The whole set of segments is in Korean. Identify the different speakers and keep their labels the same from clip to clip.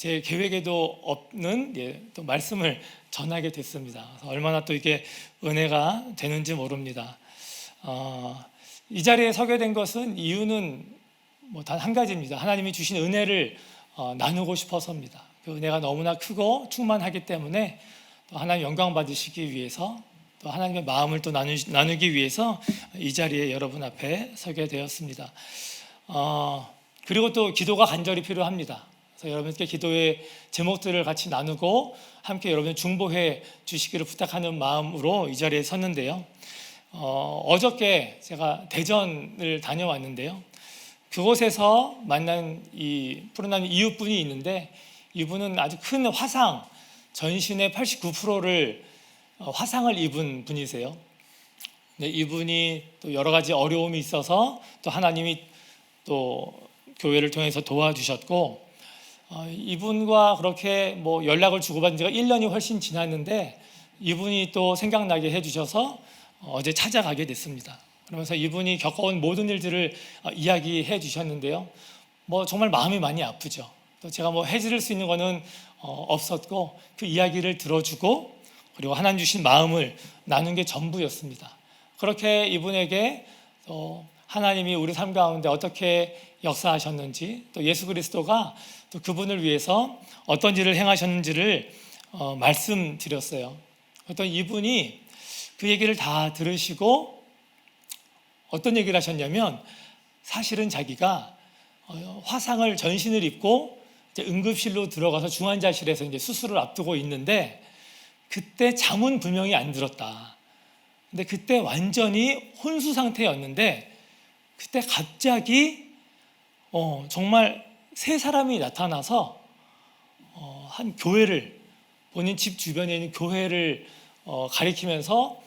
Speaker 1: 제 계획에도 없는 또 말씀을 전하게 됐습니다. 얼마나 또 이게 은혜가 되는지 모릅니다. 이 자리에 서게 된 것은 이유는 단 한 가지입니다. 하나님이 주신 은혜를 나누고 싶어서입니다. 그 은혜가 너무나 크고 충만하기 때문에 또 하나님 영광 받으시기 위해서, 또 하나님의 마음을 또 나누기 위해서 이 자리에 여러분 앞에 서게 되었습니다. 그리고 또 기도가 간절히 필요합니다. 그래서 여러분께 기도의 제목들을 같이 나누고 함께 여러분 중보해 주시기를 부탁하는 마음으로 이 자리에 섰는데요. 어저께 제가 대전을 다녀왔는데요. 그곳에서 만난 이 푸른나무 이웃분이 있는데, 이분은 아주 큰 화상, 전신의 89%를 화상을 입은 분이세요. 이분이 또 여러 가지 어려움이 있어서 또 하나님이 또 교회를 통해서 도와주셨고, 이분과 그렇게 연락을 주고받은 지가 1년이 훨씬 지났는데 이분이 또 생각나게 해주셔서 어제 찾아가게 됐습니다. 그러면서 이분이 겪어온 모든 일들을 이야기해 주셨는데요. 정말 마음이 많이 아프죠. 또 제가 해드릴 수 있는 거는 없었고, 그 이야기를 들어주고 그리고 하나님 주신 마음을 나눈 게 전부였습니다. 그렇게 이분에게 또 하나님이 우리 삶 가운데 어떻게 역사하셨는지, 또 예수 그리스도가 또 그분을 위해서 어떤 일을 행하셨는지를 말씀드렸어요. 어떤 이분이 그 얘기를 다 들으시고 어떤 얘기를 하셨냐면, 사실은 자기가 화상을 전신을 입고 이제 응급실로 들어가서 중환자실에서 이제 수술을 앞두고 있는데, 그때 잠은 분명히 안 들었다. 근데 그때 완전히 혼수 상태였는데, 그때 갑자기 정말 세 사람이 나타나서 한 교회를, 본인 집 주변에 있는 교회를 가리키면서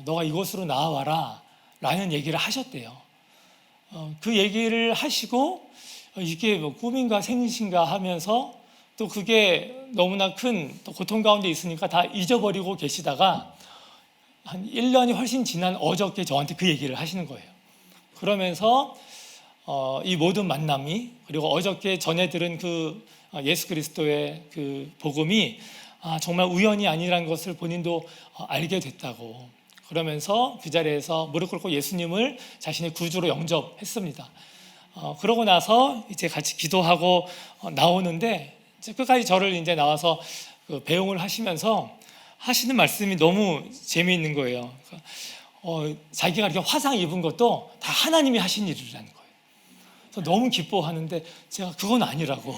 Speaker 1: 너가 이곳으로 나와라 라는 얘기를 하셨대요. 그 얘기를 하시고 이게 꿈인가 생신가 하면서, 또 그게 너무나 큰 또 고통 가운데 있으니까 다 잊어버리고 계시다가 한 1년이 훨씬 지난 어저께 저한테 그 얘기를 하시는 거예요. 그러면서 이 모든 만남이, 그리고 어저께 전해 들은 그 예수 그리스도의 그 복음이 정말 우연이 아니라는 것을 본인도 알게 됐다고, 그러면서 그 자리에서 무릎 꿇고 예수님을 자신의 구주로 영접했습니다. 그러고 나서 이제 같이 기도하고 나오는데, 끝까지 저를 이제 나와서 그 배웅을 하시면서 하시는 말씀이 너무 재미있는 거예요. 자기가 이렇게 화상 입은 것도 다 하나님이 하신 일이라는 거예요. 그래서 너무 기뻐하는데 제가 그건 아니라고.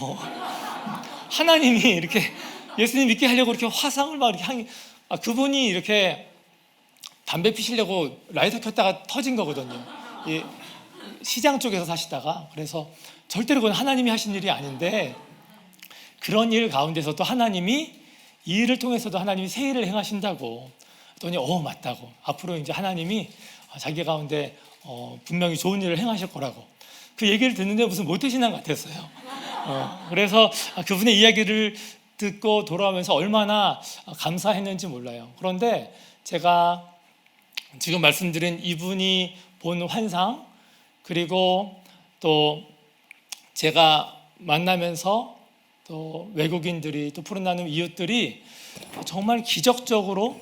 Speaker 1: 하나님이 이렇게 예수님 믿게 하려고 이렇게 화상을 막 이렇게 그분이 이렇게 담배 피시려고 라이터 켰다가 터진 거거든요. 시장 쪽에서 사시다가. 그래서 절대로 그건 하나님이 하신 일이 아닌데, 그런 일 가운데서 또 하나님이 이 일을 통해서도 하나님이 새 일을 행하신다고 했더니 맞다고, 앞으로 이제 하나님이 자기 가운데 분명히 좋은 일을 행하실 거라고, 그 얘기를 듣는데 무슨 모태신앙 같았어요. 그래서 그분의 이야기를 듣고 돌아오면서 얼마나 감사했는지 몰라요. 그런데 제가 지금 말씀드린 이분이 본 환상, 그리고 또 제가 만나면서 또 외국인들이, 또 푸른나무 이웃들이 정말 기적적으로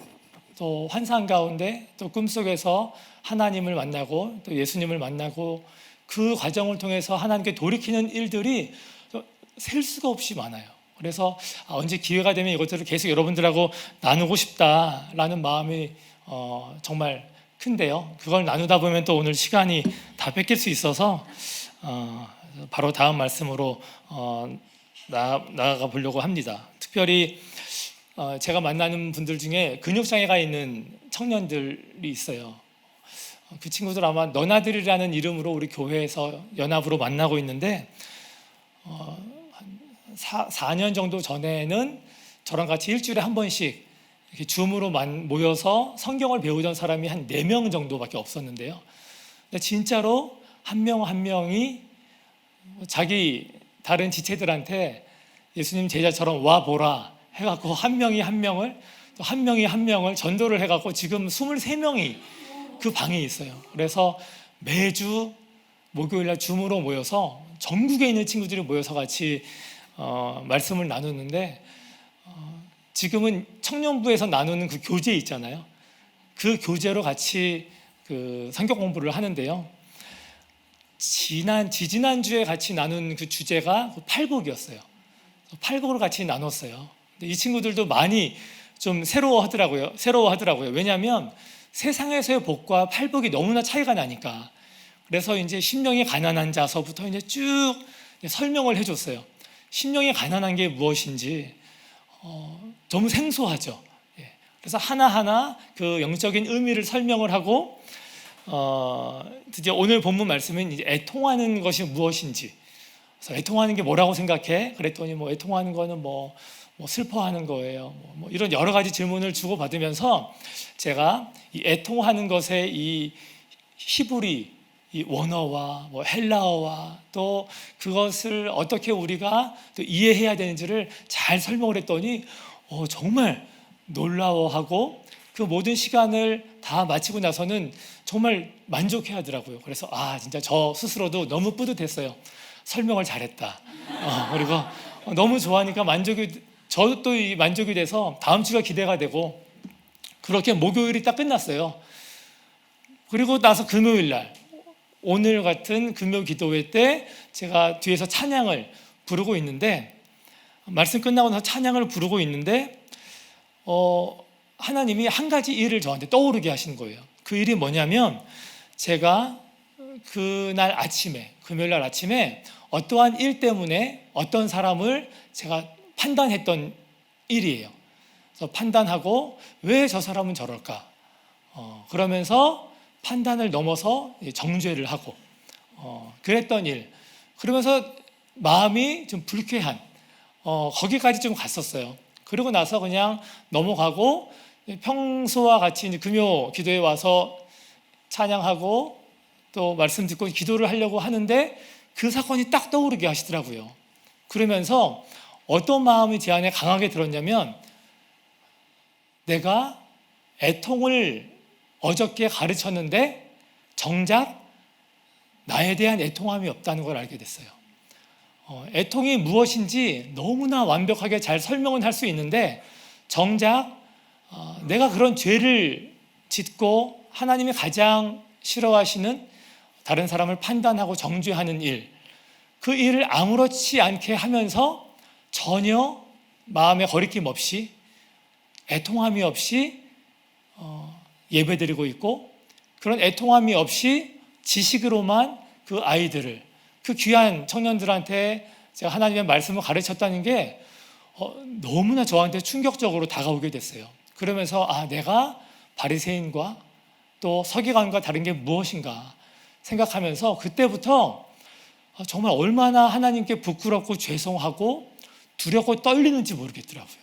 Speaker 1: 또 환상 가운데 또 꿈속에서 하나님을 만나고 또 예수님을 만나고, 그 과정을 통해서 하나님께 돌이키는 일들이 셀 수가 없이 많아요. 그래서 언제 기회가 되면 이것들을 계속 여러분들하고 나누고 싶다라는 마음이 정말 큰데요. 그걸 나누다 보면 또 오늘 시간이 다 뺏길 수 있어서 바로 다음 말씀으로 나아가 보려고 합니다. 특별히 제가 만나는 분들 중에 근육장애가 있는 청년들이 있어요. 그 친구들 아마 너나들이라는 이름으로 우리 교회에서 연합으로 만나고 있는데, 4년 정도 전에는 저랑 같이 일주일에 한 번씩 이렇게 줌으로 모여서 성경을 배우던 사람이 한 4명 정도밖에 없었는데요. 근데 진짜로 한 명 한 명이 자기 다른 지체들한테 예수님 제자처럼 와보라 해갖고 한 명이 한 명을, 또 한 명이 한 명을 전도를 해갖고 지금 23명이 그 방에 있어요. 그래서 매주 목요일날 줌으로 모여서 전국에 있는 친구들이 모여서 같이 말씀을 나누는데 지금은 청년부에서 나누는 그 교재 있잖아요. 그 교재로 같이 그 성경 공부를 하는데요. 지지난주에 같이 나눈 그 주제가 팔복이었어요. 팔복을 같이 나눴어요. 이 친구들도 많이 좀 새로워하더라고요. 왜냐하면 세상에서의 복과 팔복이 너무나 차이가 나니까. 그래서 이제 심령이 가난한 자서부터 이제 쭉 설명을 해줬어요. 심령이 가난한 게 무엇인지 너무 생소하죠. 그래서 하나하나 그 영적인 의미를 설명을 하고 드디어 오늘 본문 말씀은 이제 애통하는 것이 무엇인지. 그래서 애통하는 게 뭐라고 생각해? 그랬더니 뭐 애통하는 거는 뭐 슬퍼하는 거예요. 뭐 이런 여러 가지 질문을 주고 받으면서 제가 이 애통하는 것의 이 히브리 이 원어와 뭐 헬라어와 또 그것을 어떻게 우리가 또 이해해야 되는지를 잘 설명을 했더니 정말 놀라워하고 그 모든 시간을 다 마치고 나서는 정말 만족해 하더라고요. 그래서 진짜 저 스스로도 너무 뿌듯했어요. 설명을 잘했다. 그리고 너무 좋아하니까 저도 또 이 만족이 돼서 다음 주가 기대가 되고 그렇게 목요일이 딱 끝났어요. 그리고 나서 금요일 날 오늘 같은 금요 기도회 때 제가 뒤에서 찬양을 부르고 있는데 말씀 끝나고 나서 찬양을 부르고 있는데 하나님이 한 가지 일을 저한테 떠오르게 하신 거예요. 그 일이 뭐냐면 제가 그날 아침에 금요일 날 아침에 어떠한 일 때문에 어떤 사람을 제가 판단했던 일이에요. 그래서 판단하고 왜 저 사람은 저럴까? 그러면서 판단을 넘어서 정죄를 하고 그랬던 일. 그러면서 마음이 좀 불쾌한 거기까지 좀 갔었어요. 그러고 나서 그냥 넘어가고 평소와 같이 이제 금요 기도에 와서 찬양하고 또 말씀 듣고 기도를 하려고 하는데 그 사건이 딱 떠오르게 하시더라고요. 그러면서 어떤 마음이 제 안에 강하게 들었냐면 내가 애통을 어저께 가르쳤는데 정작 나에 대한 애통함이 없다는 걸 알게 됐어요. 애통이 무엇인지 너무나 완벽하게 잘 설명은 할 수 있는데 정작 내가 그런 죄를 짓고 하나님이 가장 싫어하시는 다른 사람을 판단하고 정죄하는 일, 그 일을 아무렇지 않게 하면서 전혀 마음에 거리낌 없이 애통함이 없이 예배드리고 있고 그런 애통함이 없이 지식으로만 그 아이들을 그 귀한 청년들한테 제가 하나님의 말씀을 가르쳤다는 게 너무나 저한테 충격적으로 다가오게 됐어요. 그러면서 내가 바리새인과 또 서기관과 다른 게 무엇인가 생각하면서 그때부터 정말 얼마나 하나님께 부끄럽고 죄송하고 두렵고 떨리는지 모르겠더라고요.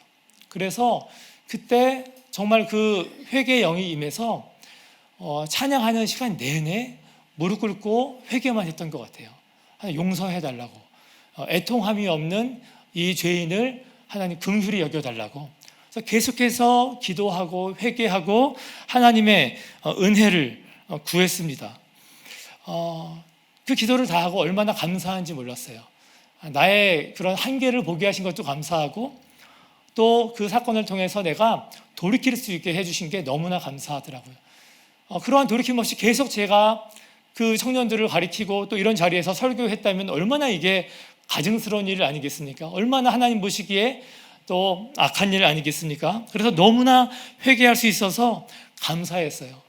Speaker 1: 그래서 그때 정말 그 회개의 영이 임해서 찬양하는 시간 내내 무릎 꿇고 회개만 했던 것 같아요. 용서해달라고, 애통함이 없는 이 죄인을 하나님 긍휼히 여겨달라고. 그래서 계속해서 기도하고 회개하고 하나님의 은혜를 구했습니다. 그 기도를 다 하고 얼마나 감사한지 몰랐어요. 나의 그런 한계를 보게 하신 것도 감사하고 또 그 사건을 통해서 내가 돌이킬 수 있게 해주신 게 너무나 감사하더라고요. 그러한 돌이킴 없이 계속 제가 그 청년들을 가리키고 또 이런 자리에서 설교했다면 얼마나 이게 가증스러운 일 아니겠습니까? 얼마나 하나님 보시기에 또 악한 일 아니겠습니까? 그래서 너무나 회개할 수 있어서 감사했어요.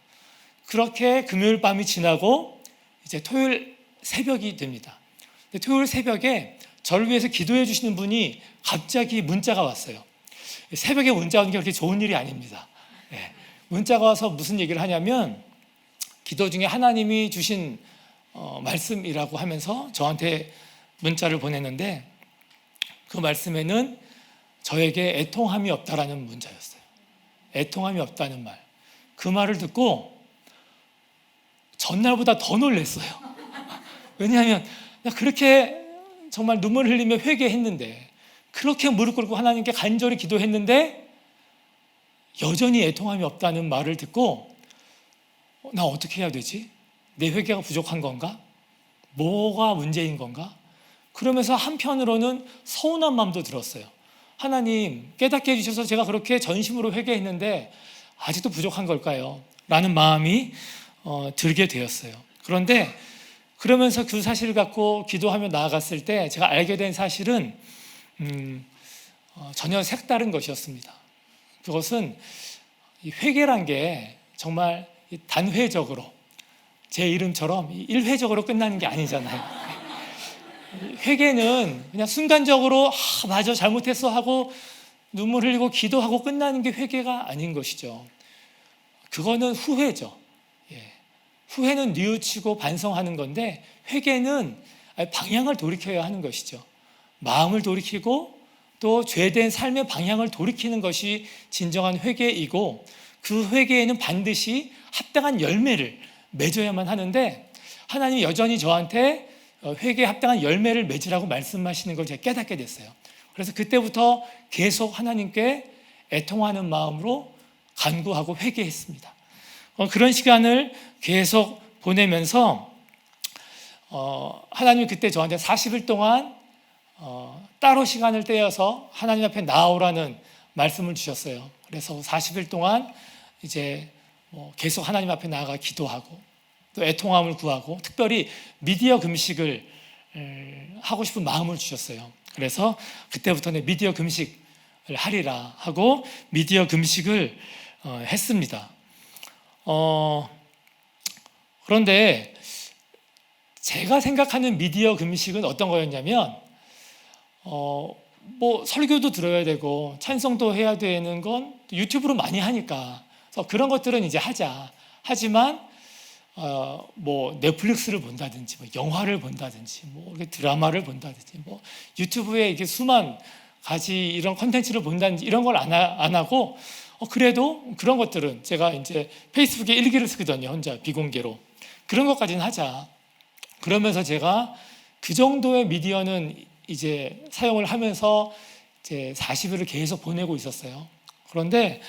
Speaker 1: 그렇게 금요일 밤이 지나고 이제 토요일 새벽이 됩니다. 토요일 새벽에 저를 위해서 기도해 주시는 분이 갑자기 문자가 왔어요. 새벽에 문자 오는 게 그렇게 좋은 일이 아닙니다. 문자가 와서 무슨 얘기를 하냐면 기도 중에 하나님이 주신 말씀이라고 하면서 저한테 문자를 보냈는데 그 말씀에는 저에게 애통함이 없다라는 문자였어요. 애통함이 없다는 말. 그 말을 듣고 전날보다 더 놀랐어요. 왜냐하면 나 그렇게 정말 눈물 흘리며 회개했는데 그렇게 무릎 꿇고 하나님께 간절히 기도했는데 여전히 애통함이 없다는 말을 듣고 나 어떻게 해야 되지? 내 회개가 부족한 건가? 뭐가 문제인 건가? 그러면서 한편으로는 서운한 마음도 들었어요. 하나님 깨닫게 해주셔서 제가 그렇게 전심으로 회개했는데 아직도 부족한 걸까요? 라는 마음이 들게 되었어요. 그런데 그러면서 그 사실을 갖고 기도하며 나아갔을 때 제가 알게 된 사실은 전혀 색다른 것이었습니다. 그것은 이 회개란 게 정말 단회적으로 제 이름처럼 일회적으로 끝나는 게 아니잖아요. 회개는 그냥 순간적으로 맞아 잘못했어 하고 눈물 흘리고 기도하고 끝나는 게 회개가 아닌 것이죠. 그거는 후회죠. 후회는 뉘우치고 반성하는 건데 회개는 방향을 돌이켜야 하는 것이죠. 마음을 돌이키고 또 죄된 삶의 방향을 돌이키는 것이 진정한 회개이고 그 회개에는 반드시 합당한 열매를 맺어야만 하는데 하나님이 여전히 저한테 회개에 합당한 열매를 맺으라고 말씀하시는 걸 제가 깨닫게 됐어요. 그래서 그때부터 계속 하나님께 애통하는 마음으로 간구하고 회개했습니다. 그런 시간을 계속 보내면서 하나님이 그때 저한테 40일 동안 따로 시간을 떼어서 하나님 앞에 나오라는 말씀을 주셨어요. 그래서 40일 동안 이제 계속 하나님 앞에 나아가 기도하고 또 애통함을 구하고 특별히 미디어 금식을 하고 싶은 마음을 주셨어요. 그래서 그때부터는 미디어 금식을 하리라 하고 미디어 금식을 했습니다. 그런데 제가 생각하는 미디어 금식은 어떤 거였냐면 설교도 들어야 되고 찬송도 해야 되는 건 유튜브로 많이 하니까 그래서 그런 것들은 이제 하자. 하지만 넷플릭스를 본다든지 영화를 본다든지 드라마를 본다든지 유튜브에 이렇게 수만 가지 이런 컨텐츠를 본다든지 이런 걸 안 하고 그래도 그런 것들은 제가 이제 페이스북에 일기를 쓰거든요. 혼자 비공개로. 그런 것까지는 하자. 그러면서 제가 그 정도의 미디어는 이제 사용을 하면서 이제 40일을 계속 보내고 있었어요. 그런데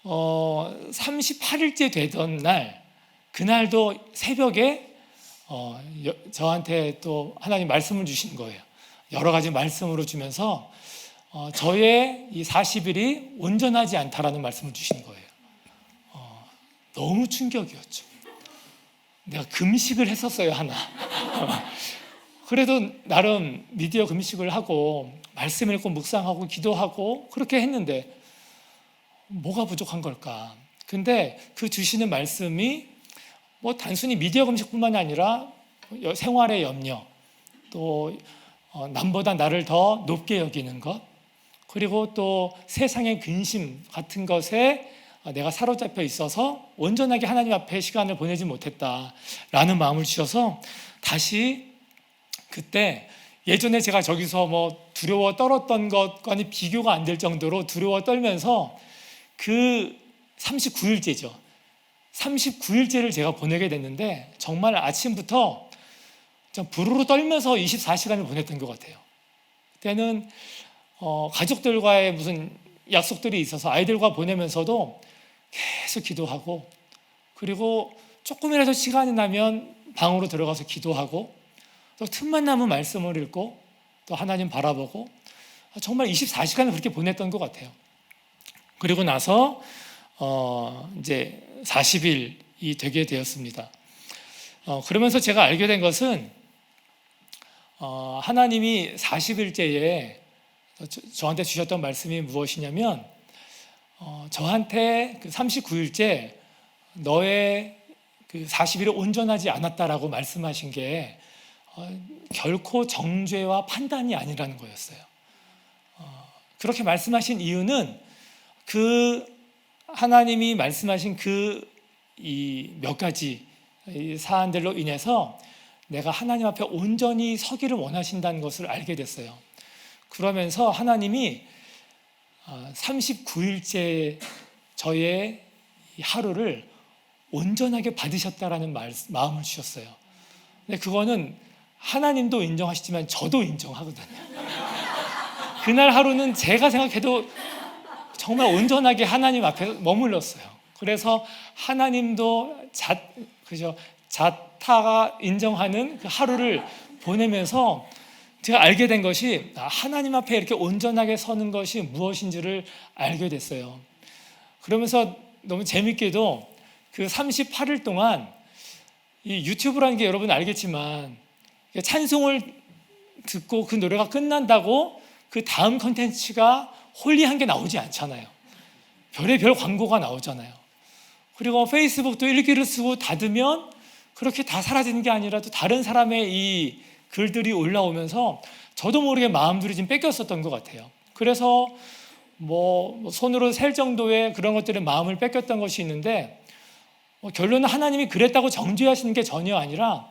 Speaker 1: 38일째 되던 날 그날도 새벽에 저한테 또 하나님 말씀을 주신 거예요. 여러 가지 말씀으로 주면서 저의 이 40일이 온전하지 않다라는 말씀을 주신 거예요. 너무 충격이었죠. 내가 금식을 했었어요, 하나. 그래도 나름 미디어 금식을 하고 말씀 읽고 묵상하고 기도하고 그렇게 했는데 뭐가 부족한 걸까? 근데 그 주시는 말씀이 단순히 미디어 금식뿐만이 아니라 생활의 염려, 또 남보다 나를 더 높게 여기는 것, 그리고 또 세상의 근심 같은 것에 내가 사로잡혀 있어서 온전하게 하나님 앞에 시간을 보내지 못했다라는 마음을 주셔서 다시 그때 예전에 제가 저기서 두려워 떨었던 것과는 비교가 안 될 정도로 두려워 떨면서 그 39일째죠. 39일째를 제가 보내게 됐는데 정말 아침부터 부르르 떨면서 24시간을 보냈던 것 같아요. 그때는 가족들과의 무슨 약속들이 있어서 아이들과 보내면서도 계속 기도하고 그리고 조금이라도 시간이 나면 방으로 들어가서 기도하고 또 틈만 나면 말씀을 읽고 또 하나님 바라보고 정말 24시간을 그렇게 보냈던 것 같아요. 그리고 나서 이제 40일이 되게 되었습니다. 그러면서 제가 알게 된 것은 하나님이 40일째에 저한테 주셨던 말씀이 무엇이냐면 저한테 그 39일째 너의 그 40일이 온전하지 않았다라고 말씀하신 게 결코 정죄와 판단이 아니라는 거였어요. 그렇게 말씀하신 이유는 그 하나님이 말씀하신 이 몇 가지 사안들로 인해서 내가 하나님 앞에 온전히 서기를 원하신다는 것을 알게 됐어요. 그러면서 하나님이 39일째 저의 하루를 온전하게 받으셨다라는 마음을 주셨어요. 근데 그거는 하나님도 인정하시지만 저도 인정하거든요. 그날 하루는 제가 생각해도 정말 온전하게 하나님 앞에 머물렀어요. 그래서 하나님도 자타가 인정하는 그 하루를 보내면서 제가 알게 된 것이 하나님 앞에 이렇게 온전하게 서는 것이 무엇인지를 알게 됐어요. 그러면서 너무 재밌게도 그 38일 동안 이 유튜브라는 게 여러분 알겠지만 찬송을 듣고 그 노래가 끝난다고 그 다음 컨텐츠가 홀리한 게 나오지 않잖아요. 별의별 광고가 나오잖아요. 그리고 페이스북도 일기를 쓰고 닫으면 그렇게 다 사라지는 게 아니라 또 다른 사람의 이 글들이 올라오면서 저도 모르게 마음들이 좀 뺏겼었던 것 같아요. 그래서 뭐 손으로 셀 정도의 그런 것들은 마음을 뺏겼던 것이 있는데 결론은 하나님이 그랬다고 정죄하시는 게 전혀 아니라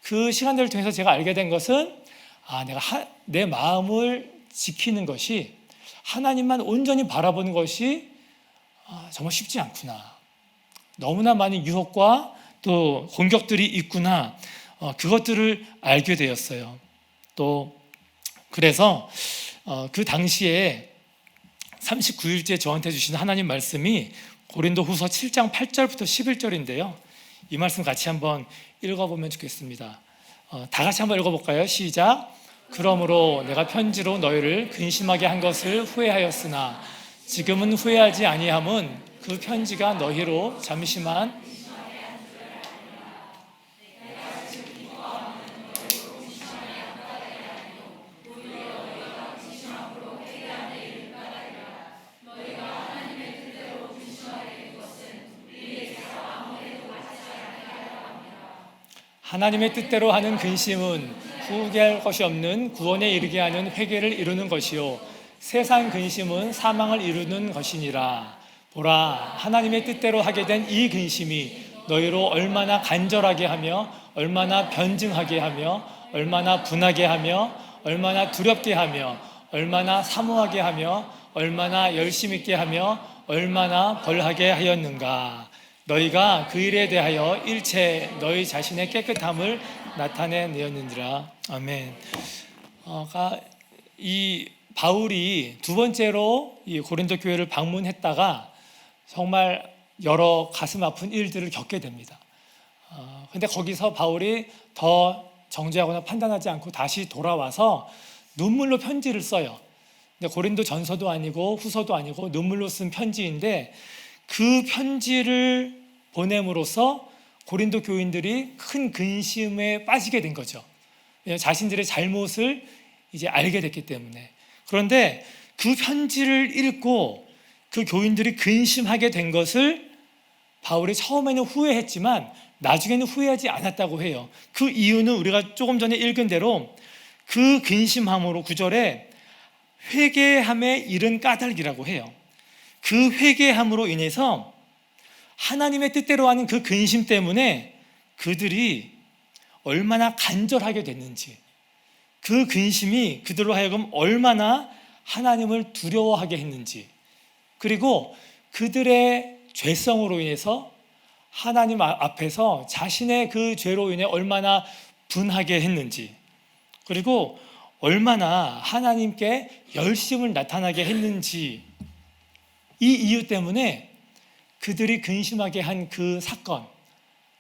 Speaker 1: 그 시간들을 통해서 제가 알게 된 것은 내가 내 마음을 지키는 것이 하나님만 온전히 바라보는 것이 정말 쉽지 않구나. 너무나 많은 유혹과 또 공격들이 있구나. 그것들을 알게 되었어요. 또 그래서 그 당시에 39일째 저한테 주신 하나님 말씀이 고린도후서 7장 8절부터 11절인데요. 이 말씀 같이 한번 읽어보면 좋겠습니다. 다 같이 한번 읽어볼까요? 시작. 그러므로 내가 편지로 너희를 근심하게 한 것을 후회하였으나 지금은 후회하지 아니함은 그 편지가 너희로 잠시만 하나님의 뜻대로 하는 근심은 후회할 것이 없는 구원에 이르게 하는 회개를 이루는 것이요 세상 근심은 사망을 이루는 것이니라. 보라, 하나님의 뜻대로 하게 된 이 근심이 너희로 얼마나 간절하게 하며 얼마나 변증하게 하며 얼마나 분하게 하며 얼마나 두렵게 하며 얼마나 사모하게 하며 얼마나 열심 있게 하며 얼마나 벌하게 하였는가. 너희가 그 일에 대하여 일체 너희 자신의 깨끗함을 나타내내었느니라. 아멘. 이 바울이 두 번째로 이 고린도 교회를 방문했다가 정말 여러 가슴 아픈 일들을 겪게 됩니다. 근데 거기서 바울이 더 정죄하거나 판단하지 않고 다시 돌아와서 눈물로 편지를 써요. 근데 고린도 전서도 아니고 후서도 아니고 눈물로 쓴 편지인데 그 편지를 보냄으로써 고린도 교인들이 큰 근심에 빠지게 된 거죠. 자신들의 잘못을 이제 알게 됐기 때문에. 그런데 그 편지를 읽고 그 교인들이 근심하게 된 것을 바울이 처음에는 후회했지만 나중에는 후회하지 않았다고 해요. 그 이유는 우리가 조금 전에 읽은 대로 그 근심함으로 9절에 회개함에 이른 까닭이라고 해요. 그 회개함으로 인해서 하나님의 뜻대로 하는 그 근심 때문에 그들이 얼마나 간절하게 됐는지, 그 근심이 그들로 하여금 얼마나 하나님을 두려워하게 했는지, 그리고 그들의 죄성으로 인해서 하나님 앞에서 자신의 그 죄로 인해 얼마나 분하게 했는지, 그리고 얼마나 하나님께 열심을 나타나게 했는지, 이 이유 때문에 그들이 근심하게 한 그 사건,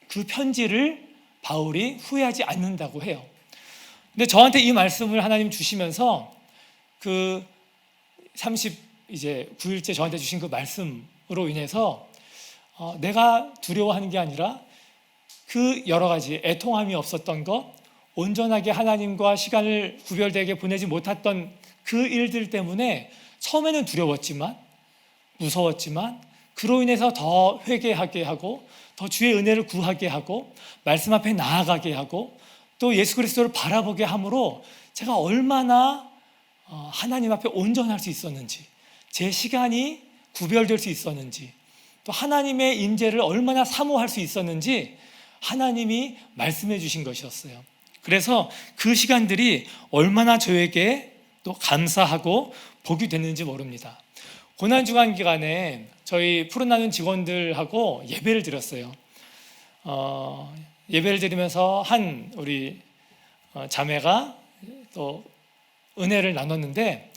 Speaker 1: 그 편지를 바울이 후회하지 않는다고 해요. 근데 저한테 이 말씀을 하나님 주시면서 그 39일째 저한테 주신 그 말씀으로 인해서 내가 두려워하는 게 아니라 그 여러 가지 애통함이 없었던 것, 온전하게 하나님과 시간을 구별되게 보내지 못했던 그 일들 때문에 처음에는 두려웠지만, 무서웠지만, 그로 인해서 더 회개하게 하고 더 주의 은혜를 구하게 하고 말씀 앞에 나아가게 하고 또 예수 그리스도를 바라보게 함으로 제가 얼마나 하나님 앞에 온전할 수 있었는지, 제 시간이 구별될 수 있었는지, 또 하나님의 임재를 얼마나 사모할 수 있었는지 하나님이 말씀해 주신 것이었어요. 그래서 그 시간들이 얼마나 저에게 또 감사하고 복이 됐는지 모릅니다. 고난주간 기간에 저희 푸른나눔 직원들하고 예배를 드렸어요. 예배를 드리면서 한 우리 자매가 또 은혜를 나눴는데,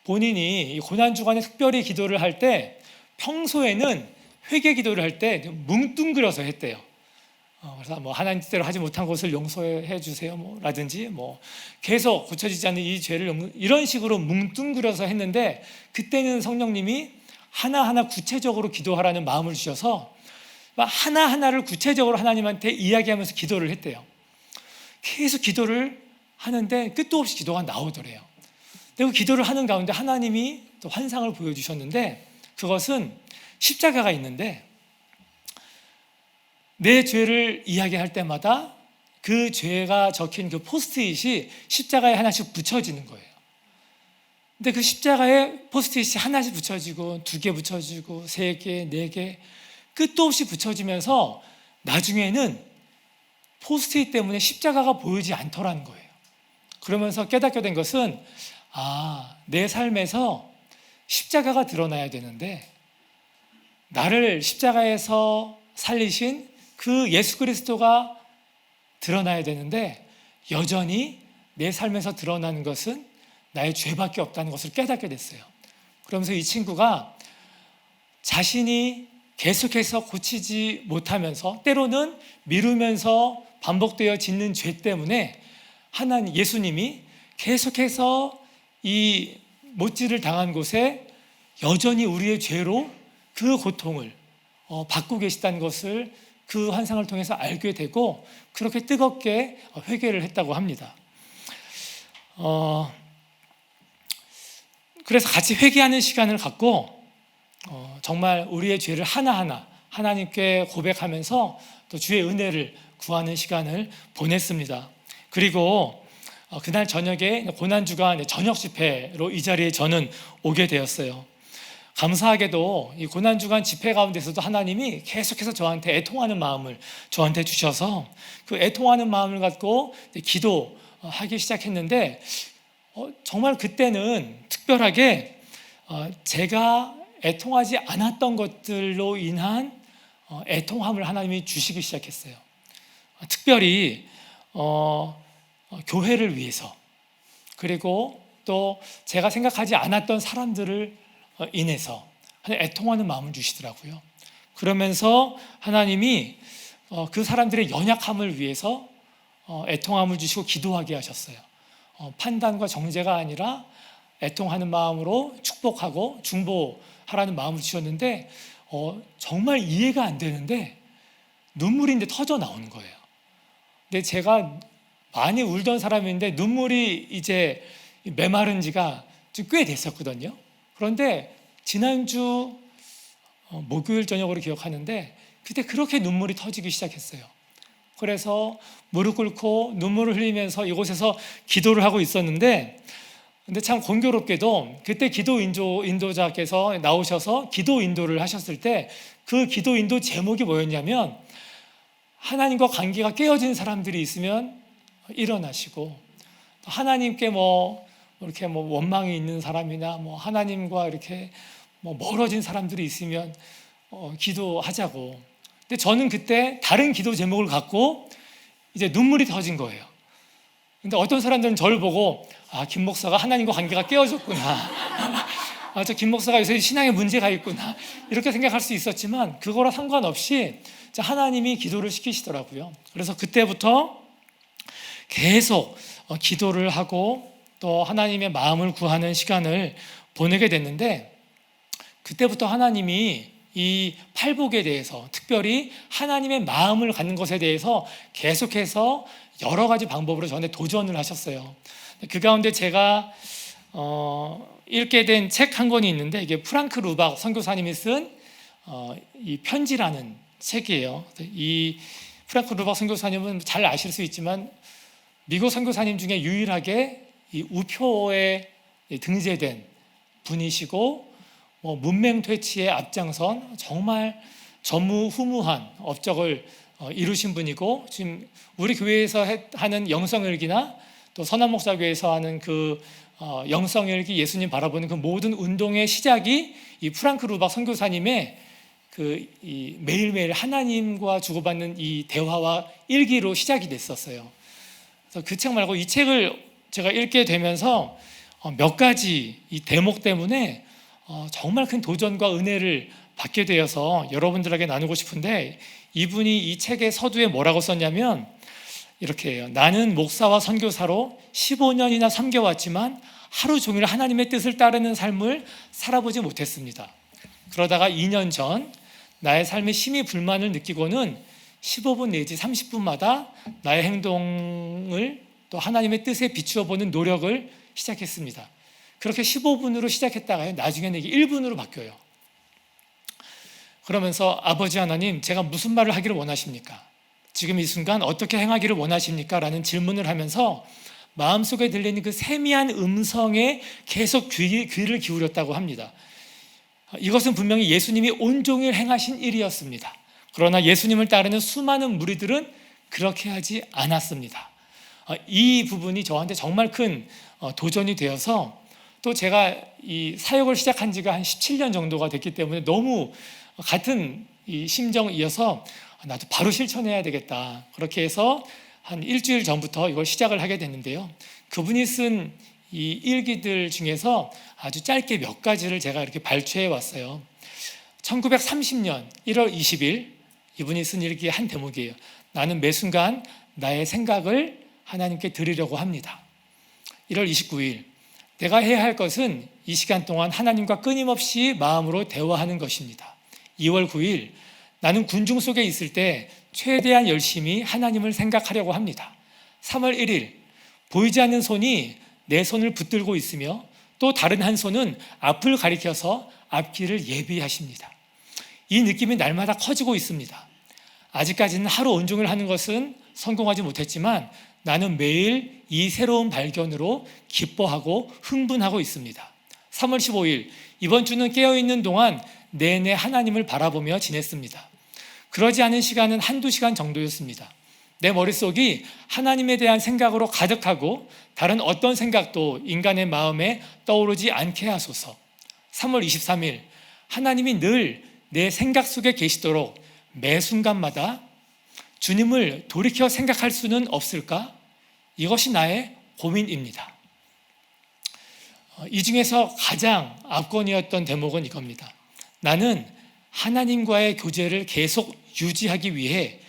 Speaker 1: 본인이 고난주간에 특별히 기도를 할 때 평소에는 회개 기도를 할 때 뭉뚱그려서 했대요. 그래서 뭐 하나님 뜻대로 하지 못한 것을 용서해 주세요 라든지 계속 고쳐지지 않는 이 죄를 이런 식으로 뭉뚱그려서 했는데, 그때는 성령님이 하나하나 구체적으로 기도하라는 마음을 주셔서 하나하나를 구체적으로 하나님한테 이야기하면서 기도를 했대요. 계속 기도를 하는데 끝도 없이 기도가 나오더래요. 근데 그 기도를 하는 가운데 하나님이 또 환상을 보여주셨는데, 그것은 십자가가 있는데 내 죄를 이야기할 때마다 그 죄가 적힌 그 포스트잇이 십자가에 하나씩 붙여지는 거예요. 근데 그 십자가에 포스트잇이 하나씩 붙여지고 2개 붙여지고 3개, 4개 끝도 없이 붙여지면서 나중에는 포스트잇 때문에 십자가가 보이지 않더라는 거예요. 그러면서 깨닫게 된 것은, 내 삶에서 십자가가 드러나야 되는데, 나를 십자가에서 살리신 그 예수 그리스도가 드러나야 되는데, 여전히 내 삶에서 드러나는 것은 나의 죄밖에 없다는 것을 깨닫게 됐어요. 그러면서 이 친구가 자신이 계속해서 고치지 못하면서, 때로는 미루면서 반복되어 짓는 죄 때문에 예수님이 계속해서 이 못질을 당한 곳에 여전히 우리의 죄로 그 고통을 받고 계시다는 것을 그 환상을 통해서 알게 되고, 그렇게 뜨겁게 회개를 했다고 합니다. 그래서 같이 회개하는 시간을 갖고 정말 우리의 죄를 하나하나 하나님께 고백하면서 또 주의 은혜를 구하는 시간을 보냈습니다. 그리고 그날 저녁에 고난주간 저녁 집회로 이 자리에 저는 오게 되었어요. 감사하게도 이 고난주간 집회 가운데서도 하나님이 계속해서 저한테 애통하는 마음을 저한테 주셔서, 그 애통하는 마음을 갖고 기도하기 시작했는데, 정말 그때는 특별하게 제가 애통하지 않았던 것들로 인한 애통함을 하나님이 주시기 시작했어요. 특별히 교회를 위해서, 그리고 또 제가 생각하지 않았던 사람들을 인해서 애통하는 마음을 주시더라고요. 그러면서 하나님이 그 사람들의 연약함을 위해서 애통함을 주시고 기도하게 하셨어요. 판단과 정죄가 아니라 애통하는 마음으로 축복하고 중보하라는 마음을 주셨는데, 정말 이해가 안 되는데 눈물이 이제 터져 나오는 거예요. 근데 제가 많이 울던 사람인데 눈물이 이제 메마른 지가 좀 꽤 됐었거든요. 그런데 지난주 목요일 저녁으로 기억하는데, 그때 그렇게 눈물이 터지기 시작했어요. 그래서 무릎 꿇고 눈물을 흘리면서 이곳에서 기도를 하고 있었는데, 근데 참 공교롭게도 그때 기도 인도자께서 나오셔서 기도 인도를 하셨을 때, 그 기도 인도 제목이 뭐였냐면, 하나님과 관계가 깨어진 사람들이 있으면 일어나시고, 하나님께 이렇게 원망이 있는 사람이나 하나님과 이렇게 멀어진 사람들이 있으면 기도하자고. 근데 저는 그때 다른 기도 제목을 갖고 이제 눈물이 터진 거예요. 근데 어떤 사람들은 저를 보고, 김 목사가 하나님과 관계가 깨어졌구나. 저 김 목사가 요새 신앙에 문제가 있구나. 이렇게 생각할 수 있었지만, 그거랑 상관없이 하나님이 기도를 시키시더라고요. 그래서 그때부터 계속 기도를 하고 또 하나님의 마음을 구하는 시간을 보내게 됐는데, 그때부터 하나님이 이 팔복에 대해서, 특별히 하나님의 마음을 갖는 것에 대해서 계속해서 여러 가지 방법으로 저한테 도전을 하셨어요. 그 가운데 제가 읽게 된 책 한 권이 있는데, 이게 프랑크 루박 선교사님이 쓴 이 편지라는 책이에요. 이 프랑크 루박 선교사님은 잘 아실 수 있지만 미국 선교사님 중에 유일하게 이 우표에 등재된 분이시고, 문맹퇴치에 앞장선 정말 전무후무한 업적을 이루신 분이고, 지금 우리 교회에서 하는 영성일기나 또 선한목사교회에서 하는 그 영성일기, 예수님 바라보는 그 모든 운동의 시작이 이 프랑크 루박 선교사님의 이 매일매일 하나님과 주고받는 이 대화와 일기로 시작이 됐었어요. 그래서 그 책 말고 이 책을 제가 읽게 되면서 몇 가지 이 대목 때문에 정말 큰 도전과 은혜를 받게 되어서 여러분들에게 나누고 싶은데, 이분이 이 책의 서두에 뭐라고 썼냐면 이렇게 해요. 나는 목사와 선교사로 15년이나 섬겨왔지만 하루 종일 하나님의 뜻을 따르는 삶을 살아보지 못했습니다. 그러다가 2년 전 나의 삶에 심히 불만을 느끼고는 15분 내지 30분마다 나의 행동을 또 하나님의 뜻에 비추어 보는 노력을 시작했습니다. 그렇게 15분으로 시작했다가요, 나중에는 이게 1분으로 바뀌어요. 그러면서 아버지 하나님, 제가 무슨 말을 하기를 원하십니까? 지금 이 순간 어떻게 행하기를 원하십니까? 라는 질문을 하면서 마음속에 들리는 그 세미한 음성에 계속 귀를 기울였다고 합니다. 이것은 분명히 예수님이 온종일 행하신 일이었습니다. 그러나 예수님을 따르는 수많은 무리들은 그렇게 하지 않았습니다. 이 부분이 저한테 정말 큰 도전이 되어서 또 제가 이 사역을 시작한 지가 한 17년 정도가 됐기 때문에 너무 같은 이 심정이어서 나도 바로 실천해야 되겠다. 그렇게 해서 한 일주일 전부터 이걸 시작을 하게 됐는데요. 그분이 쓴 이 일기들 중에서 아주 짧게 몇 가지를 제가 이렇게 발췌해 왔어요. 1930년 1월 20일 이분이 쓴 일기의 한 대목이에요. 나는 매 순간 나의 생각을 하나님께 드리려고 합니다. 1월 29일 내가 해야 할 것은 이 시간 동안 하나님과 끊임없이 마음으로 대화하는 것입니다. 2월 9일 나는 군중 속에 있을 때 최대한 열심히 하나님을 생각하려고 합니다. 3월 1일 보이지 않는 손이 내 손을 붙들고 있으며 또 다른 한 손은 앞을 가리켜서 앞길을 예비하십니다. 이 느낌이 날마다 커지고 있습니다. 아직까지는 하루 온종일 하는 것은 성공하지 못했지만 나는 매일 이 새로운 발견으로 기뻐하고 흥분하고 있습니다. 3월 15일 이번 주는 깨어있는 동안 내내 하나님을 바라보며 지냈습니다. 그러지 않은 시간은 한두 시간 정도였습니다. 내 머릿속이 하나님에 대한 생각으로 가득하고 다른 어떤 생각도 인간의 마음에 떠오르지 않게 하소서. 3월 23일 하나님이 늘 내 생각 속에 계시도록 매 순간마다 주님을 돌이켜 생각할 수는 없을까? 이것이 나의 고민입니다. 이 중에서 가장 압권이었던 대목은 이겁니다. 나는 하나님과의 교제를 계속 유지하기 위해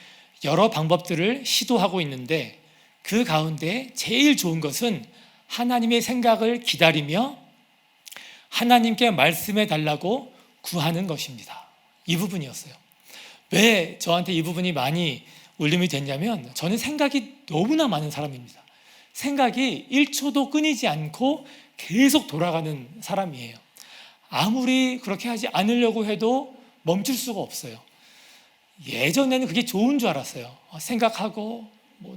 Speaker 1: 여러 방법들을 시도하고 있는데 그 가운데 제일 좋은 것은 하나님의 생각을 기다리며 하나님께 말씀해 달라고 구하는 것입니다. 이 부분이었어요. 왜 저한테 이 부분이 많이 울림이 됐냐면 저는 생각이 너무나 많은 사람입니다. 생각이 1초도 끊이지 않고 계속 돌아가는 사람이에요. 아무리 그렇게 하지 않으려고 해도 멈출 수가 없어요. 예전에는 그게 좋은 줄 알았어요. 생각하고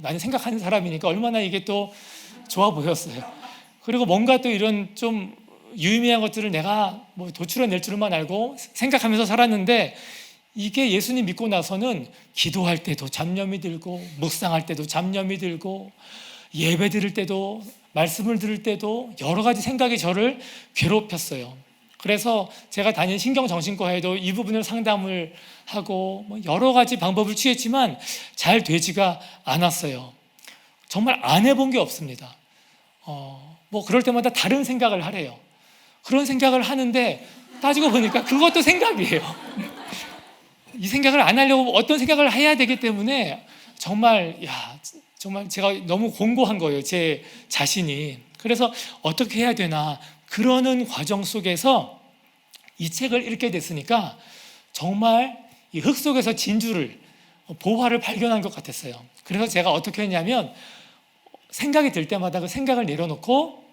Speaker 1: 나는 생각하는 사람이니까 얼마나 이게 또 좋아 보였어요. 그리고 뭔가 또 이런 좀 유의미한 것들을 내가 도출해낼 줄만 알고 생각하면서 살았는데 이게 예수님 믿고 나서는 기도할 때도 잡념이 들고 묵상할 때도 잡념이 들고 예배 드릴 때도 말씀을 들을 때도 여러 가지 생각이 저를 괴롭혔어요. 그래서 제가 다니는 신경정신과에도 이 부분을 상담을 하고 여러 가지 방법을 취했지만 잘 되지가 않았어요. 정말 안 해본 게 없습니다. 그럴 때마다 다른 생각을 하래요. 그런 생각을 하는데 따지고 보니까 그것도 생각이에요. 이 생각을 안 하려고 어떤 생각을 해야 되기 때문에 정말 제가 너무 공고한 거예요. 제 자신이. 그래서 어떻게 해야 되나 그러는 과정 속에서 이 책을 읽게 됐으니까 정말 이 흙 속에서 진주를 보화를 발견한 것 같았어요. 그래서 제가 어떻게 했냐면 생각이 들 때마다 그 생각을 내려놓고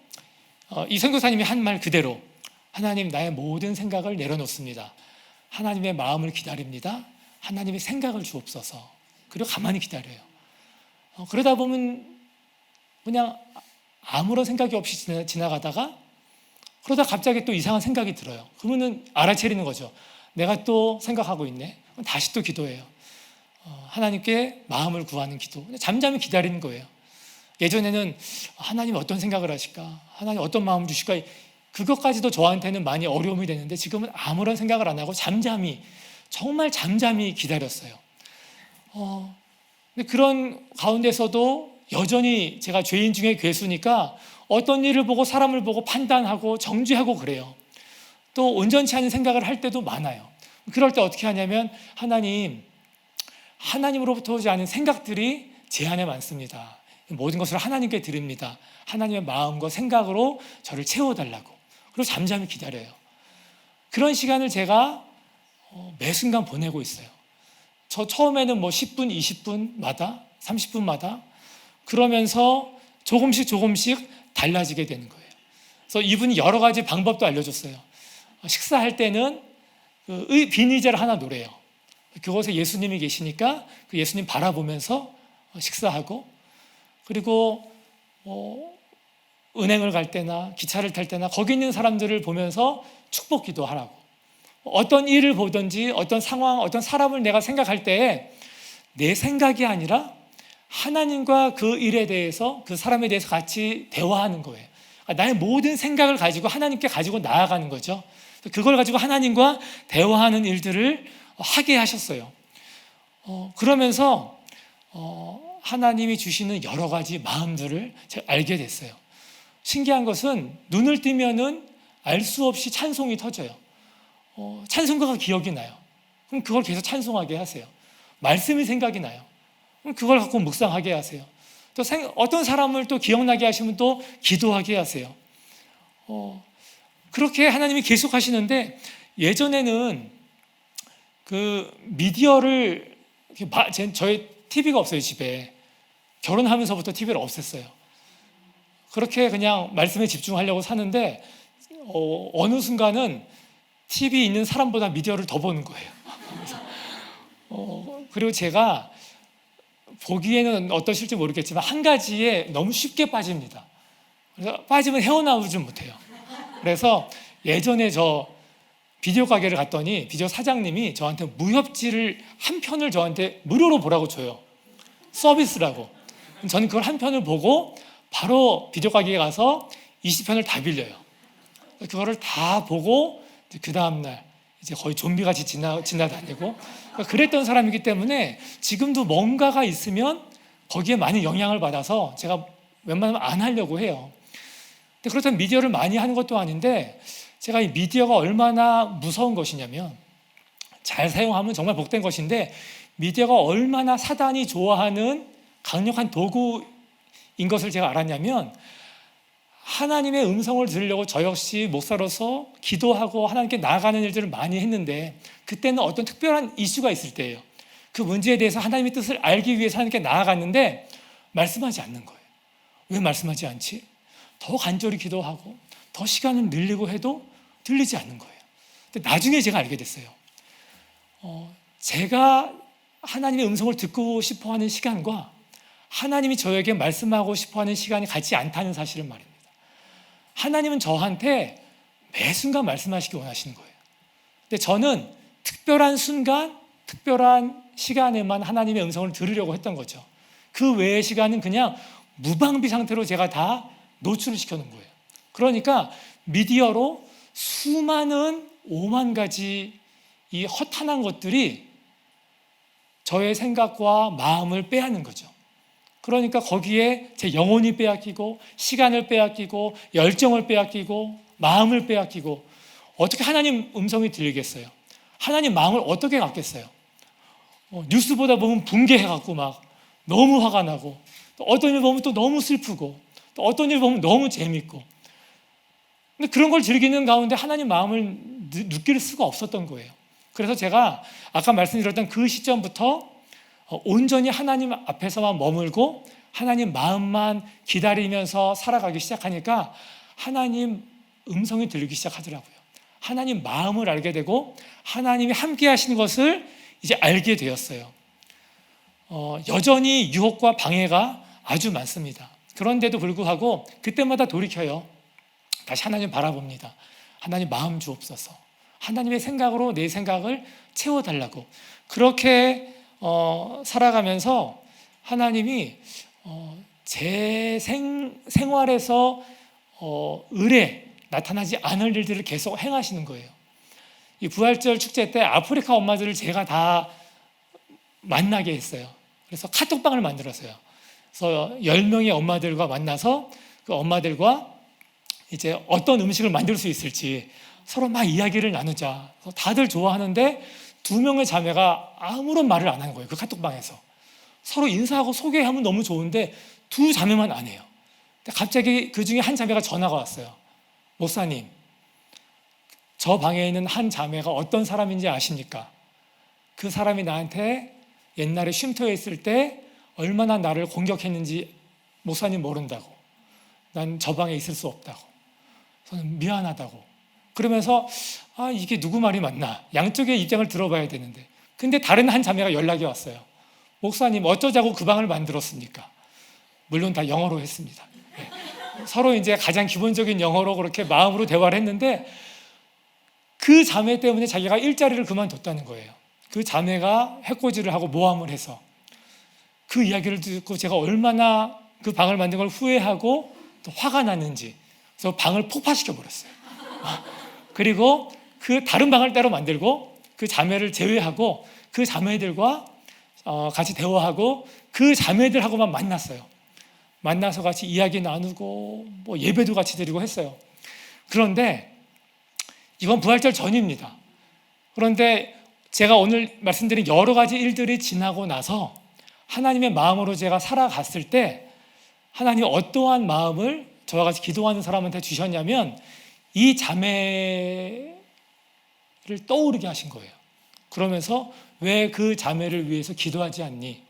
Speaker 1: 이 선교사님이 한 말 그대로 하나님 나의 모든 생각을 내려놓습니다. 하나님의 마음을 기다립니다. 하나님의 생각을 주옵소서. 그리고 가만히 기다려요. 그러다 보면 그냥 아무런 생각이 없이 지나가다가 그러다 갑자기 또 이상한 생각이 들어요. 그러면 알아채리는 거죠. 내가 또 생각하고 있네. 다시 또 기도해요. 하나님께 마음을 구하는 기도. 잠잠히 기다리는 거예요. 예전에는 하나님 어떤 생각을 하실까? 하나님 어떤 마음을 주실까? 그것까지도 저한테는 많이 어려움이 되는데 지금은 아무런 생각을 안 하고 정말 잠잠히 기다렸어요. 근데 그런 가운데서도 여전히 제가 죄인 중에 괴수니까 어떤 일을 보고 사람을 보고 판단하고 정죄하고 그래요. 또 온전치 않은 생각을 할 때도 많아요. 그럴 때 어떻게 하냐면 하나님 하나님으로부터 오지 않은 생각들이 제 안에 많습니다. 모든 것을 하나님께 드립니다. 하나님의 마음과 생각으로 저를 채워달라고. 그리고 잠잠히 기다려요. 그런 시간을 제가 매 순간 보내고 있어요. 저 처음에는 10분, 20분마다, 30분마다 그러면서 조금씩 달라지게 되는 거예요. 그래서 이분이 여러 가지 방법도 알려줬어요. 식사할 때는 빈 의자를 하나 놓으래요. 그곳에 예수님이 계시니까 그 예수님 바라보면서 식사하고, 그리고 은행을 갈 때나 기차를 탈 때나 거기 있는 사람들을 보면서 축복 기도하라고. 어떤 일을 보든지 어떤 상황, 어떤 사람을 내가 생각할 때 내 생각이 아니라 하나님과 그 일에 대해서, 그 사람에 대해서 같이 대화하는 거예요. 나의 모든 생각을 가지고 하나님께 가지고 나아가는 거죠. 그걸 가지고 하나님과 대화하는 일들을 하게 하셨어요. 그러면서 하나님이 주시는 여러 가지 마음들을 제가 알게 됐어요. 신기한 것은 눈을 뜨면은 알 수 없이 찬송이 터져요. 찬송가가 기억이 나요. 그럼 그걸 계속 찬송하게 하세요. 말씀이 생각이 나요. 그럼 그걸 갖고 묵상하게 하세요. 또 어떤 사람을 또 기억나게 하시면 또 기도하게 하세요. 그렇게 하나님이 계속 하시는데, 예전에는 그 미디어를, 저희 TV가 없어요, 집에. 결혼하면서부터 TV를 없앴어요. 그렇게 그냥 말씀에 집중하려고 사는데 어느 순간은 TV 있는 사람보다 미디어를 더 보는 거예요. 그리고 제가 보기에는 어떠실지 모르겠지만 한 가지에 너무 쉽게 빠집니다. 그래서 빠지면 헤어나오지 못해요. 그래서 예전에 저 비디오 가게를 갔더니 비디오 사장님이 저한테 무협지를 한 편을 저한테 무료로 보라고 줘요. 서비스라고. 저는 그걸 한 편을 보고 바로 비디오 가게에 가서 20편을 다 빌려요. 그거를 다 보고 그 다음날 이제 거의 좀비같이 지나다니고 그랬던 사람이기 때문에 지금도 뭔가가 있으면 거기에 많이 영향을 받아서 제가 웬만하면 안 하려고 해요. 근데 그렇다면 미디어를 많이 하는 것도 아닌데, 제가 이 미디어가 얼마나 무서운 것이냐면, 잘 사용하면 정말 복된 것인데 미디어가 얼마나 사단이 좋아하는 강력한 도구인 것을 제가 알았냐면, 하나님의 음성을 들으려고 저 역시 목사로서 기도하고 하나님께 나아가는 일들을 많이 했는데, 그때는 어떤 특별한 이슈가 있을 때예요. 그 문제에 대해서 하나님의 뜻을 알기 위해서 하나님께 나아갔는데 말씀하지 않는 거예요. 왜 말씀하지 않지? 더 간절히 기도하고 더 시간을 늘리고 해도 들리지 않는 거예요. 근데 나중에 제가 알게 됐어요. 제가 하나님의 음성을 듣고 싶어하는 시간과 하나님이 저에게 말씀하고 싶어하는 시간이 같지 않다는 사실을 말입니다. 하나님은 저한테 매 순간 말씀하시기 원하시는 거예요. 근데 저는 특별한 순간, 특별한 시간에만 하나님의 음성을 들으려고 했던 거죠. 그 외의 시간은 그냥 무방비 상태로 제가 다 노출을 시켜놓은 거예요. 그러니까 미디어로 수많은 5만 가지 이 허탄한 것들이 저의 생각과 마음을 빼앗는 거죠. 그러니까 거기에 제 영혼이 빼앗기고, 시간을 빼앗기고, 열정을 빼앗기고, 마음을 빼앗기고, 어떻게 하나님 음성이 들리겠어요? 하나님 마음을 어떻게 갖겠어요? 뉴스 보다 보면 붕괴해갖고 막 너무 화가 나고, 또 어떤 일 보면 또 너무 슬프고, 또 어떤 일 보면 너무 재밌고. 근데 그런 걸 즐기는 가운데 하나님 마음을 느낄 수가 없었던 거예요. 그래서 제가 아까 말씀드렸던 그 시점부터 온전히 하나님 앞에서만 머물고 하나님 마음만 기다리면서 살아가기 시작하니까 하나님 음성이 들리기 시작하더라고요. 하나님 마음을 알게 되고 하나님이 함께 하시는 것을 이제 알게 되었어요. 여전히 유혹과 방해가 아주 많습니다. 그런데도 불구하고 그때마다 돌이켜요. 다시 하나님 바라봅니다. 하나님 마음 주옵소서. 하나님의 생각으로 내 생각을 채워달라고. 그렇게 살아가면서 하나님이 제 생활에서 을에 나타나지 않을 일들을 계속 행하시는 거예요. 이 부활절 축제 때 아프리카 엄마들을 제가 다 만나게 했어요. 그래서 카톡방을 만들었어요. 그래서 10명의 엄마들과 만나서 그 엄마들과 이제 어떤 음식을 만들 수 있을지 서로 막 이야기를 나누자. 다들 좋아하는데 두 명의 자매가 아무런 말을 안 하는 거예요. 그 카톡방에서 서로 인사하고 소개하면 너무 좋은데 두 자매만 안 해요. 근데 갑자기 그 중에 한 자매가 전화가 왔어요. 목사님, 저 방에 있는 한 자매가 어떤 사람인지 아십니까? 그 사람이 나한테 옛날에 쉼터에 있을 때 얼마나 나를 공격했는지 목사님 모른다고. 난 저 방에 있을 수 없다고. 저는 미안하다고. 그러면서 이게 누구 말이 맞나? 양쪽의 입장을 들어봐야 되는데. 근데 다른 한 자매가 연락이 왔어요. 목사님, 어쩌자고 그 방을 만들었습니까? 물론 다 영어로 했습니다. 네. 서로 이제 가장 기본적인 영어로 그렇게 마음으로 대화를 했는데 그 자매 때문에 자기가 일자리를 그만뒀다는 거예요. 그 자매가 해코지를 하고 모함을 해서 그 이야기를 듣고 제가 얼마나 그 방을 만든 걸 후회하고 또 화가 났는지 그래서 방을 폭파시켜 버렸어요. 그리고 그 다른 방을 따로 만들고 그 자매를 제외하고 그 자매들과 같이 대화하고 그 자매들하고만 만났어요. 만나서 같이 이야기 나누고 뭐 예배도 같이 드리고 했어요. 그런데 이건 부활절 전입니다. 그런데 제가 오늘 말씀드린 여러 가지 일들이 지나고 나서 하나님의 마음으로 제가 살아갔을 때 하나님이 어떠한 마음을 저와 같이 기도하는 사람한테 주셨냐면 이 자매를 떠오르게 하신 거예요. 그러면서 왜 그 자매를 위해서 기도하지 않니?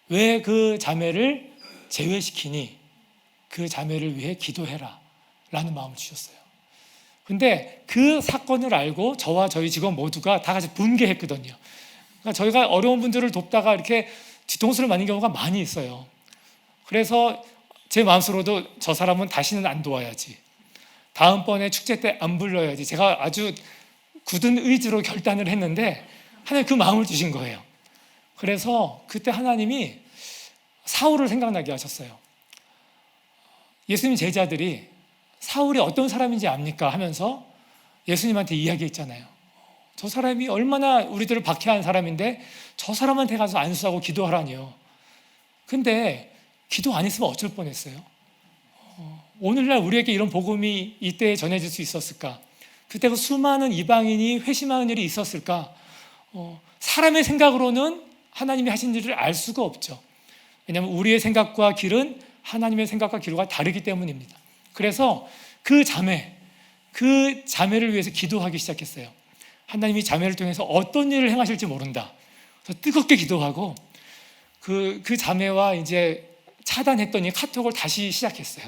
Speaker 1: 왜 그 자매를 제외시키니? 그 자매를 위해 기도해라 라는 마음을 주셨어요. 근데 그 사건을 알고 저와 저희 직원 모두가 다 같이 분개했거든요. 그러니까 저희가 어려운 분들을 돕다가 이렇게 뒤통수를 맞는 경우가 많이 있어요. 그래서 제 마음속으로도 저 사람은 다시는 안 도와야지. 다음번에 축제 때 안 불러야지. 제가 아주 굳은 의지로 결단을 했는데 하나님 그 마음을 주신 거예요. 그래서 그때 하나님이 사울을 생각나게 하셨어요. 예수님 제자들이 사울이 어떤 사람인지 압니까? 하면서 예수님한테 이야기했잖아요. 저 사람이 얼마나 우리들을 박해한 사람인데 저 사람한테 가서 안수하고 기도하라니요. 근데 기도 안 했으면 어쩔 뻔했어요. 오늘날 우리에게 이런 복음이 이때 전해질 수 있었을까? 그때 그 수많은 이방인이 회심하는 일이 있었을까? 사람의 생각으로는 하나님이 하신 일을 알 수가 없죠. 왜냐하면 우리의 생각과 길은 하나님의 생각과 길과 다르기 때문입니다. 그래서 그 자매를 위해서 기도하기 시작했어요. 하나님이 자매를 통해서 어떤 일을 행하실지 모른다. 그래서 뜨겁게 기도하고 그 자매와 이제 차단했더니 카톡을 다시 시작했어요.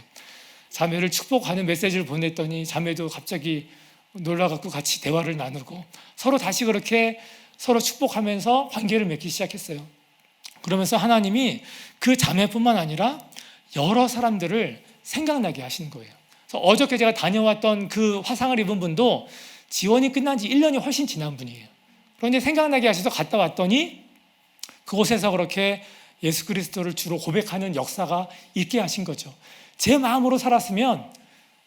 Speaker 1: 자매를 축복하는 메시지를 보냈더니 자매도 갑자기 놀라갖고 같이 대화를 나누고 서로 다시 그렇게 서로 축복하면서 관계를 맺기 시작했어요. 그러면서 하나님이 그 자매뿐만 아니라 여러 사람들을 생각나게 하시는 거예요. 그래서 어저께 제가 다녀왔던 그 화상을 입은 분도 지원이 끝난 지 1년이 훨씬 지난 분이에요. 그런데 생각나게 하셔서 갔다 왔더니 그곳에서 그렇게 예수 그리스도를 주로 고백하는 역사가 있게 하신 거죠. 제 마음으로 살았으면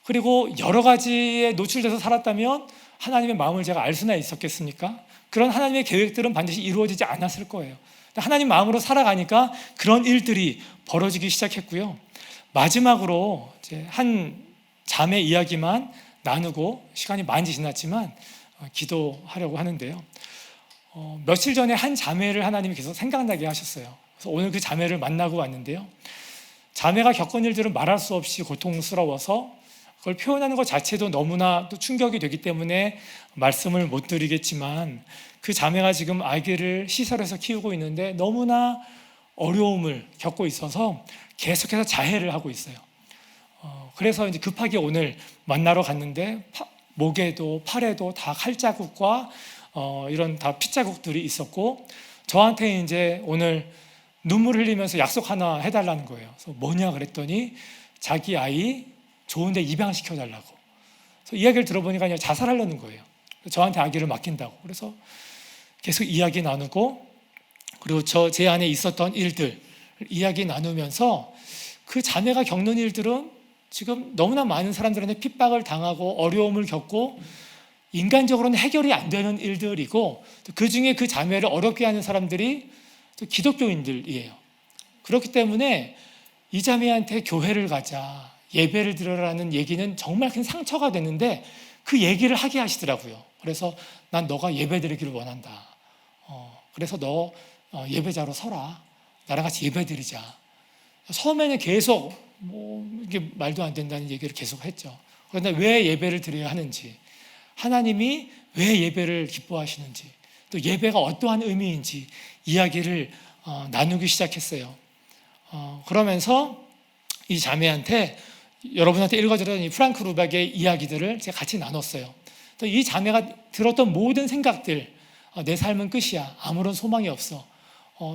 Speaker 1: 그리고 여러 가지에 노출돼서 살았다면 하나님의 마음을 제가 알 수나 있었겠습니까? 그런 하나님의 계획들은 반드시 이루어지지 않았을 거예요. 하나님 마음으로 살아가니까 그런 일들이 벌어지기 시작했고요. 마지막으로 이제 한 자매 이야기만 나누고 시간이 많이 지났지만 기도하려고 하는데요. 며칠 전에 한 자매를 하나님이 계속 생각나게 하셨어요. 그래서 오늘 그 자매를 만나고 왔는데요. 자매가 겪은 일들은 말할 수 없이 고통스러워서 그걸 표현하는 것 자체도 너무나 또 충격이 되기 때문에 말씀을 못 드리겠지만 그 자매가 지금 아기를 시설에서 키우고 있는데 너무나 어려움을 겪고 있어서 계속해서 자해를 하고 있어요. 그래서 이제 급하게 오늘 만나러 갔는데 목에도 팔에도 다 칼자국과 이런 다 핏자국들이 있었고 저한테 이제 오늘 눈물 흘리면서 약속 하나 해달라는 거예요. 그래서 뭐냐 그랬더니 자기 아이 좋은데 입양시켜달라고. 그래서 이야기를 들어보니까 그냥 자살하려는 거예요. 저한테 아기를 맡긴다고. 그래서 계속 이야기 나누고 그리고 제 안에 있었던 일들 이야기 나누면서 그 자매가 겪는 일들은 지금 너무나 많은 사람들한테 핍박을 당하고 어려움을 겪고 인간적으로는 해결이 안 되는 일들이고 그 중에 그 자매를 어렵게 하는 사람들이 또 기독교인들이에요. 그렇기 때문에 이 자매한테 교회를 가자, 예배를 드려라는 얘기는 정말 큰 상처가 되는데 그 얘기를 하게 하시더라고요. 그래서 난 너가 예배드리기를 원한다. 그래서 너 예배자로 서라. 나랑 같이 예배드리자. 처음에는 계속 이게 말도 안 된다는 얘기를 계속 했죠. 그런데 왜 예배를 드려야 하는지, 하나님이 왜 예배를 기뻐하시는지, 또 예배가 어떠한 의미인지 이야기를 나누기 시작했어요. 그러면서 이 자매한테, 여러분한테 읽어드렸던 이 프랑크 루박의 이야기들을 제가 같이 나눴어요. 또 이 자매가 들었던 모든 생각들, 내 삶은 끝이야, 아무런 소망이 없어,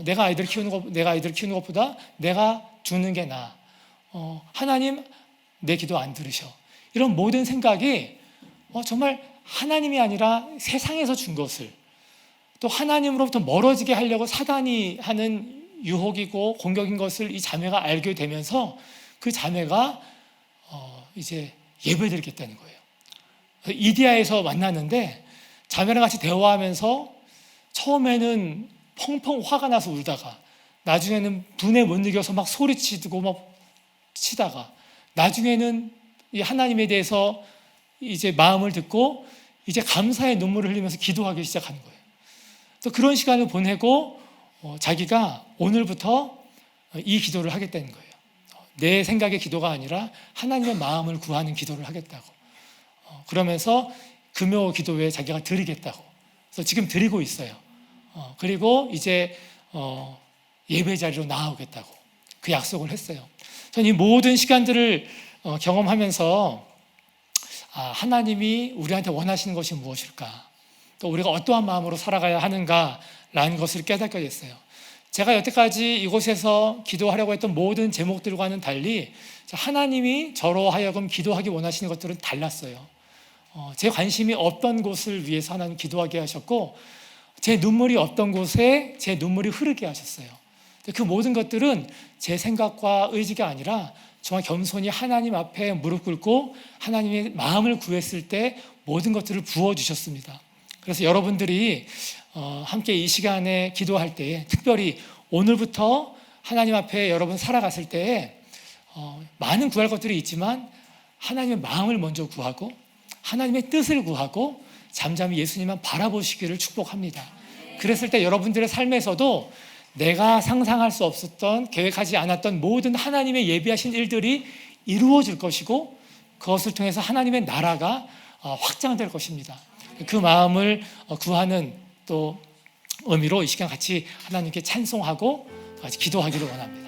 Speaker 1: 내가 아이들 키우는 것보다 내가 죽는 게 나아, 하나님 내 기도 안 들으셔, 이런 모든 생각이 정말 하나님이 아니라 세상에서 준 것을, 또 하나님으로부터 멀어지게 하려고 사단이 하는 유혹이고 공격인 것을 이 자매가 알게 되면서 그 자매가 이제 예배드리겠다는 거예요. 이디야에서 만났는데 자매랑 같이 대화하면서 처음에는 펑펑 화가 나서 울다가, 나중에는 분에 못 이겨서 막 소리치고 막 치다가, 나중에는 이 하나님에 대해서 이제 마음을 듣고 이제 감사의 눈물을 흘리면서 기도하기 시작하는 거예요. 또 그런 시간을 보내고 자기가 오늘부터 이 기도를 하겠다는 거예요. 내 생각의 기도가 아니라 하나님의 마음을 구하는 기도를 하겠다고. 그러면서 금요 기도회에 자기가 드리겠다고. 그래서 지금 드리고 있어요. 그리고 이제 예배 자리로 나아오겠다고 그 약속을 했어요. 저는 이 모든 시간들을 경험하면서 하나님이 우리한테 원하시는 것이 무엇일까, 또 우리가 어떠한 마음으로 살아가야 하는가라는 것을 깨닫게 됐어요. 제가 여태까지 이곳에서 기도하려고 했던 모든 제목들과는 달리 하나님이 저로 하여금 기도하기 원하시는 것들은 달랐어요. 제 관심이 없던 곳을 위해서 하나님 기도하게 하셨고, 제 눈물이 없던 곳에 제 눈물이 흐르게 하셨어요. 그 모든 것들은 제 생각과 의지가 아니라 정말 겸손히 하나님 앞에 무릎 꿇고 하나님의 마음을 구했을 때 모든 것들을 부어주셨습니다. 그래서 여러분들이 함께 이 시간에 기도할 때에, 특별히 오늘부터 하나님 앞에 여러분 살아갔을 때에 많은 구할 것들이 있지만 하나님의 마음을 먼저 구하고 하나님의 뜻을 구하고 잠잠히 예수님만 바라보시기를 축복합니다. 그랬을 때 여러분들의 삶에서도 내가 상상할 수 없었던, 계획하지 않았던 모든 하나님의 예비하신 일들이 이루어질 것이고, 그것을 통해서 하나님의 나라가 확장될 것입니다. 그 마음을 구하는 또 의미로 이 시간 같이 하나님께 찬송하고 같이 기도하기를 원합니다.